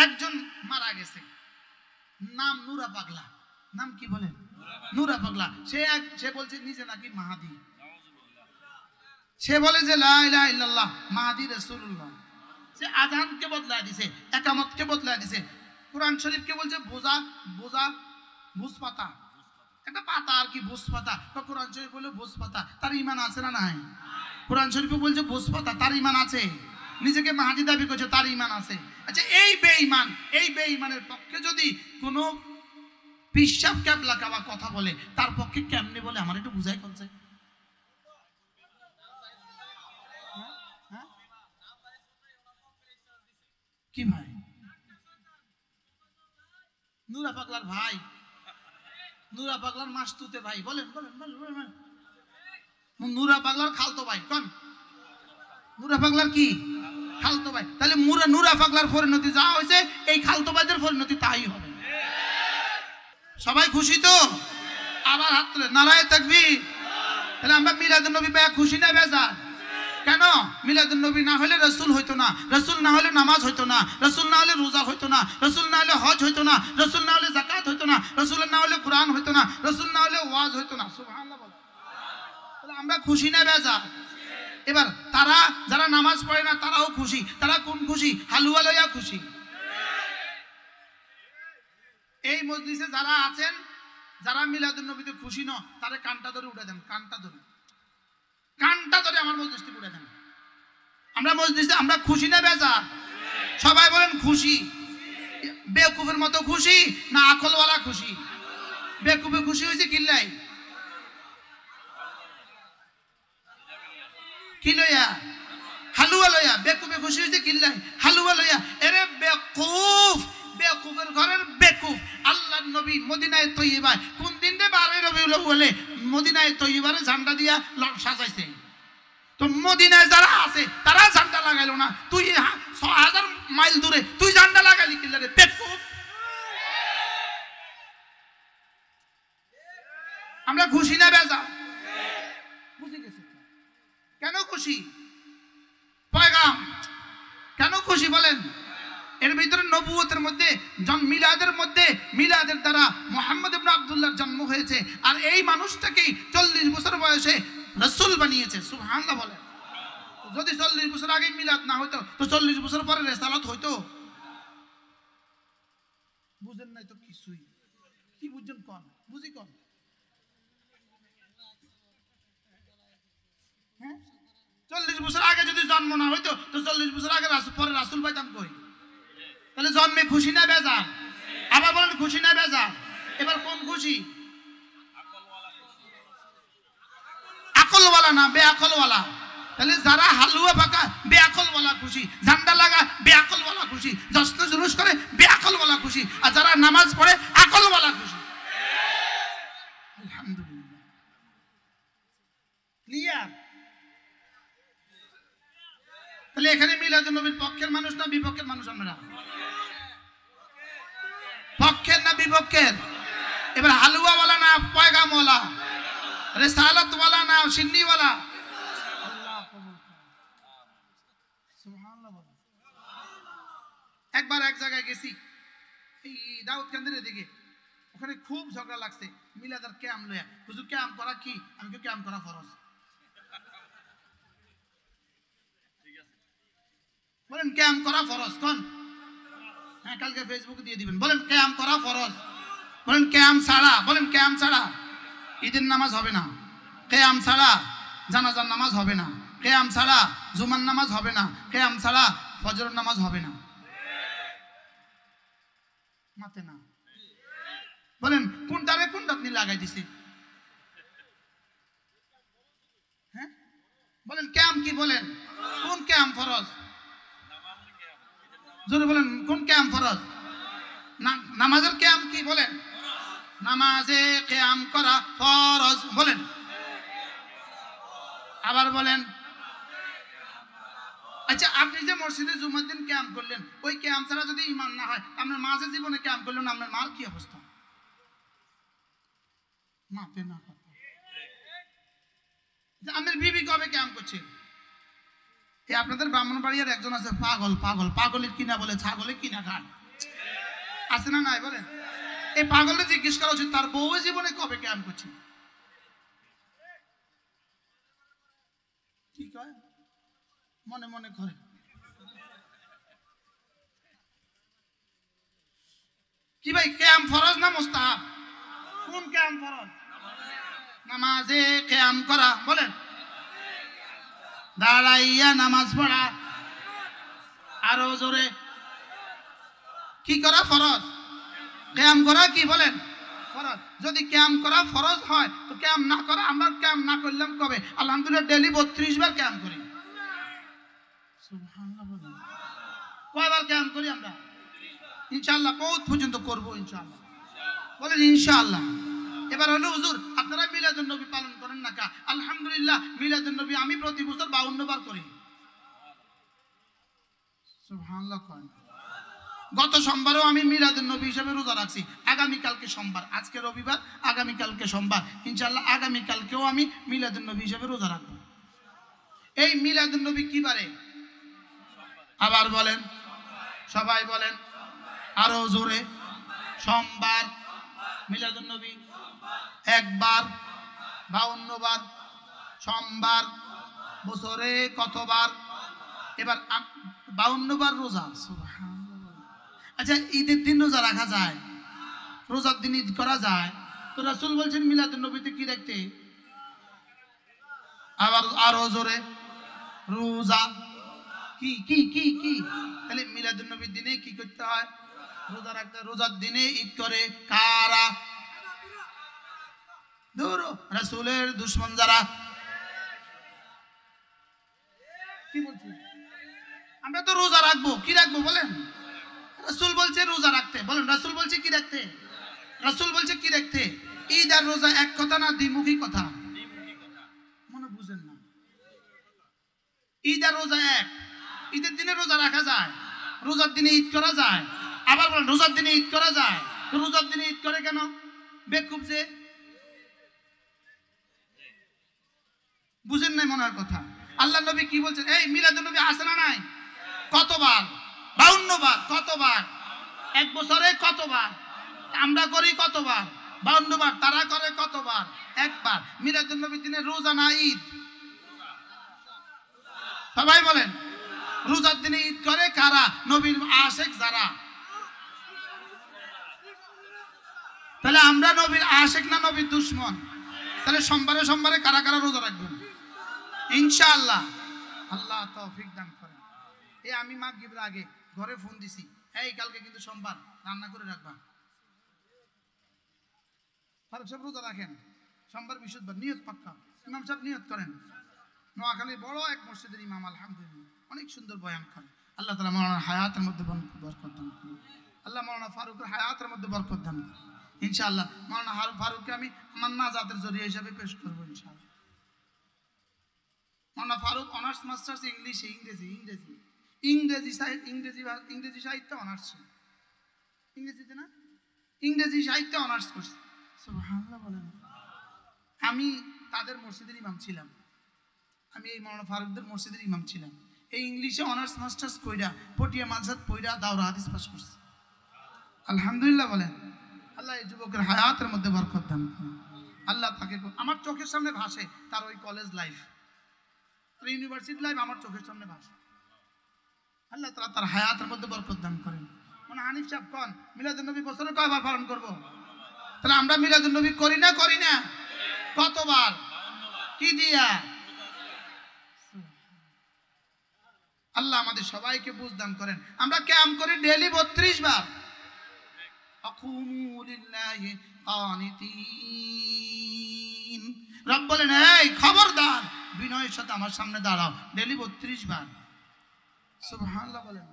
একজন মারা গেছে, নাম নুরা পাগলা। নাম কি বলেন? নুরা পাগলা। সে বলছে নিজে নাকি মাহাদি। সে বলে যে লা ইলাহা ইল্লাল্লাহ মাহাদি রাসূলুল্লাহ। সে আযানকে বদলায় দিছে, একামতকে বদলায় দিছে, কোরআন শরীফকে বলছে বোঝা বোঝা বুঝ পাতা, একটা পাতা আর কি বুঝ পাতা। কোরআন শরীফ বলে বুঝ পাতা, তার ঈমান আছে না নাই? কোরআন শরীফে বলছে বুঝ পাতা, তার ঈমান আছে। নিজেকে মাহাদি দাবি করছে, তার ঈমান আছে। আচ্ছা এই বেঈমানের পক্ষে যদি কোনো পিশাব ক্যাবলা কাবা কথা বলে, তার পক্ষে কেমনে বলে আমার একটু বুঝাই করছে। কি ভাই? নুরা পাগলার ভাই, নুরা পাগলার মাসতুতে ভাই। বলেন বলেন বলেন। নুরা পাগলার খালতো ভাই। কোন নুরা পাগলার কি খালতো ভাই? তাহলে নুরা পাগলার পরিণতি যা হয়েছে, এই খালতো ভাইদের পরিণতি তাই হবে। সবাই খুশি তো? আবার হাত তুলে নারায়ে তাকবীর। তাহলে আমরা মিলাদুন নবী পেয়ে খুশি না বেজার? কেন? মিলাদুন নবী না হলে রাসূল হইতো না, রাসূল না হলে নামাজ হইতো না, রাসূল না হলে রোজা হইতো না, রাসূল না হলে হজ হইতো না, রাসূল না হলে যাকাত হইতো না, রাসূল না হলে কোরআন হইতো না, রাসূল না হলে ওয়াজ হইতো না। সুবহানাল্লাহ বল। তাহলে আমরা খুশি না বেজার? এবার তারা যারা নামাজ পড়ে না তারাও খুশি। তারা কোন খুশি? হালুয়া লইয়া খুশি। এই মজলিসে যারা আছেন, যারা মিলাদুন নবীতে খুশি ন, তারে কানটা ধরে উঠে দেন, কানটা ধরে আমার মজলিস থেকে উঠে দেন। আমরা মজলিসে আমরা খুশি না বেজার? সবাই বলেন খুশি। বেকুফের মতো খুশি না আকলওয়ালা খুশি? বেকুফে খুশি হয়েছে কিল্লাই কি লইয়া? হালুয়া লইয়া। বেকুফে খুশি হয়েছে কিল্লাই? হালুয়া লইয়া। এরে বেকুফ, বেকুফের ঘরের বেকুফ। আল্লাহর নবী মদিনায়ে তৈয়্যিবায় কোন দিন রে 12 রবিউল আউয়ালে মদিনায়ে তৈয়্যিবারে ঝান্ডা দিয়া সাজাইছে। তো মদিনায় যারা আছে তারা ঝান্ডা লাগাইলো না, তুই 6000 মাইল দূরে তুই ঝান্ডা লাগাইলি কি রে বেকুফ? আমরা খুশি না বেজার? বুঝে গেছি। কেন খুশি? পয়গাম কেন খুশি বলেন? এর ভিতরে নবুয়তের মধ্যে মিলাদের মধ্যে মিলাদের দ্বারা মুহাম্মদ ইবনে আব্দুল্লাহর জন্ম হয়েছে, আর এই মানুষটাকেই 40 বছর বয়সে রাসূল বানিয়েছে। সুবহানাল্লাহ বলে। যদি 40 বছর আগে মিলাদ না হতো তো 40 বছর পরে রিসালাত হইতো? বুঝেন নাই তো কিছুই। কি বুঝছেন কোন? বুঝি কোন? হ্যাঁ, 40 বছর আগে যদি জন্ম না হইতো তো 40 বছর আগে পরে রাসূল পাইতাম কই? তাহলে জন্মে খুশি না বেজার? আবার বলেন খুশি না বেজার? এবার কোন খুশি? আকলওয়ালা না বেআকলওয়ালা। তাহলে যারা হালুয়া পাকা বেআকলওয়ালা খুশি, ঝান্ডা লাগা বেআকলওয়ালা খুশি, জশ্ন জুলুস করে বেআকলওয়ালা খুশি, আর যারা নামাজ পড়ে আকলওয়ালা খুশি। আলহামদুলিল্লাহ। ক্লিয়ার? তাহলে এখানে মিলাদুন নবীর পক্ষের মানুষ না বিপক্ষের মানুষ? আমরা পক্ষের না বিপক্ষের? এবার হালুয়াওয়ালা না পয়গামওয়ালা? রিসালাতওয়ালা না সিন্নিওয়ালা? আল্লাহ কবুল করে। সুবহানাল্লাহ। একবার এক জায়গায় গেছি, এই দাউদকান্দির দিকে, ওখানে খুব ঝগড়া লাগছে মিলাদার ক্যাম্প লইয়া। হুজুর ক্যাম্প করা কি? আমি কি ক্যাম্প করা ফরজ? বলেন ক্যাম্প করা ফরজ কোন? হ্যাঁ, কালকে ফেসবুকে দিয়ে দিবেন। বলেন ক্যাম্প করা ফরজ। বলেন ক্যাম্প ছাড়া, বলেন ক্যাম্প ছাড়া ঈদের নামাজ হবে না, কিয়াম ছাড়া জানাজার নামাজ হবে না, কিয়াম ছাড়া জুমার নামাজ হবে না, কিয়াম ছাড়া ফজরের নামাজ হবে না। মাতে না। বলেন কোনটারে কোনটা আপনি লাগাই দিছে? হ্যাঁ, বলেন ক্যাম্প কি? বলেন কোন ক্যাম্প ফরজ? জোরে বলেন কোন কিয়াম ফরজ? নামাজের কিয়াম কি? বলেন নামাজে কিয়াম করা ফরজ। বলেন আবার বলেন। আচ্ছা, আপনি যে মসজিদে জুমার দিন কিয়াম করলেন, ওই কিয়াম ছাড়া যদি ঈমান না হয়, আপনার মাঝে জীবনে কিয়াম করলেন, আপনার মার কি অবস্থা? মাপে না কথা। আমার বিবি কবে কিয়াম করছে? আপনাদের ব্রাহ্মণবাড়িয়ার একজন আছে পাগল, পাগলের কিনা বলে ছাগলে কিনা খায়। আছে না নাই বলেন? এই পাগলটা জিজ্ঞেস করা উচিত তার বউ জীবনে কবে ক্যাম্প করছে। কি কয়? মনে মনে করে। কি ভাই ক্যাম্প ফরজ না মুস্তাহাব? কোন ক্যাম্প ফরজ? নামাজে ক্যাম করা বলেন, দাঁড়াইয়া নামাজ পড়া, আরো জোরে কি করা ফরজ? ক্যাম করা কি বলেন ফরজ। যদি ক্যাম করা ফরজ হয় তো ক্যাম না করা, আমরা ক্যাম না করলাম কবে? আলহামদুলিল্লাহ ডেলি 32 বার ক্যাম করি। সুবহানাল্লাহ বলেন। কয়বার ক্যাম করি আমরা? ইনশাআল্লাহ বহুত পর্যন্ত করব ইনশাআল্লাহ বলেন ইনশাআল্লাহ। এবার হলো হুজুর আপনারা মিলাদুন নবী পালন করেন না কা? আলহামদুলিল্লাহ মিলাদুন নবী আমি প্রতি বছর 52 বার করি। সুবহানাল্লাহ। গত সোমবারও আমি মিলাদুন নবী হিসেবে রোজা রাখছি। আগামী কালকে সোমবার, আজকে রবিবার, আগামী কালকে সোমবার, ইনশাআল্লাহ আগামী কালকেও আমি মিলাদুন নবী হিসেবে রোজা রাখব। এই মিলাদুন নবী কি বারে? আবার বলেন, সবাই বলেন আরো জোরে। সোমবার। মিলাদুন নবী একবার, 52 বার। সোমবার বছরে কতবার? এবার 52 বার রোজা। সুবহানাল্লাহ। আচ্ছা ঈদের দিন রোজা রাখা যায়? রোজার দিন ঈদ করা যায়? তো রাসূল বলছেন মিলাদুন নবীতে কি রাখতে? আবার আরো জোরে রোজা। কি কি কি কি? তাহলে মিলাদুন নবীর দিনে কি করতে হয়? রোজা রাখতে। রোজার দিনে ঈদ করে কারা? দূর রাসূলের দুশমন যারা। কি বলছি? আমরা তো রোজা রাখবো। কি রাখবো বলেন? রাসূল বলছে রোজা রাখতে। বলেন রাসূল বলছে কি রাখতে? রাসূল বলছে কি রাখতে? ঈদ আর রোজা এক কথা না দ্বিমুখী কথা? মনে বুঝেন না। ঈদ আর রোজা এক। ঈদের দিনে রোজা রাখা যায়, রোজার দিনে ঈদ করা যায়। আবার বলেন রোজার দিনে ঈদ করা যায়। তো রোজার দিনে ঈদ করে কেন? বেকুব যে। বুঝেন নাই মনে হয় কথা। আল্লাহ নবী কি বলছেন? এই মিলাদুন নবী আছে না নাই? কতবার? 52 বার। কতবার? এক বছরে কতবার? আমরা করি কতবার? 52 বার। তারা করে কতবার? একবার। মিলাদুন নবীর দিনে রোজা না ঈদ? সবাই বলেন রোজার দিনে ঈদ করে কারা? নবীর আশিক যারা। তাহলে আমরা নবীর আশিক না নবীর দুশমন? তাহলে সোমবারে সোমবারে কারা কারা রোজা রাখবেন ইনশাআল্লাহ? আল্লাহ তৌফিক দান করেন। এই আমি মাগরিবের আগে ঘরে ফোন দিছি, এই কালকে কিন্তু সোমবার, রান্না করে রাখবা। ফারুক সাহেব রোজা রাখেন, সোমবার বৃহস্পতিবার, নিয়ত পাক্কা। ইমাম সাহেব নিয়ত করেন। নোয়াখালী বড় এক মসজিদের ইমাম, আলহামদুলিল্লাহ অনেক সুন্দর বয়ান করে। আল্লাহ তাআলা মাওলানা হায়াতের মধ্যে বরকত দান করুন। আল্লাহ মাওলানা ফারুকের হায়াতের মধ্যে বরকত দান করুন ইনশাআল্লাহ। মাওলানা ফারুককে আমি আমার নাজাতের জরিয়া হিসেবে পেশ করবো ইনশাআল্লাহ। মাওলানা ফারুক অনার্স মাস্টার্স ইংলিশে, ইংরেজি সাহিত্য অনার্স। ইংরেজিতে না, ইংরেজি সাহিত্যে অনার্স করছে। সুবহানাল্লাহ বলেন। আমি তাদের মসজিদের ইমাম ছিলাম। আমি এই মাওলানা ফারুকদের মসজিদের ইমাম ছিলাম। এই ইংলিশে অনার্স মাস্টার্স কইরা পটিয়া মানসাদ পইরা দাওরা হাদিস পাস করছে আলহামদুলিল্লাহ বলেন। আল্লাহ এই যুবকের হায়াতের মধ্যে বরকত দান করুন। আল্লাহ তাকে, আমার চোখের সামনে ভাসে তার ওই কলেজ লাইফ, ইউনিভার্সিটি লাইফ আমার চোখের সামনে ভাসে। আল্লাহ তাআলা তার হায়াতের মধ্যে বরকত দান করেন। মানে হানিফ সাহেব কোন মিলাদুন নবী বছরে কয়বার পালন করব? তাহলে আমরা মিলাদুন নবী করি না কতবার? কি দিয়া? আল্লাহ আমাদের সবাইকে বুঝ দান করেন। আমরা ক্যাম্প করি ডেইলি 32 বার। আকুমু লিল্লাহি কানিতিন। রব বলেন এই খবরদার বিনয়ের সাথে আমার সামনে দাঁড়াও, ডেইলি 32 বার। সুবহানাল্লাহ বলেন।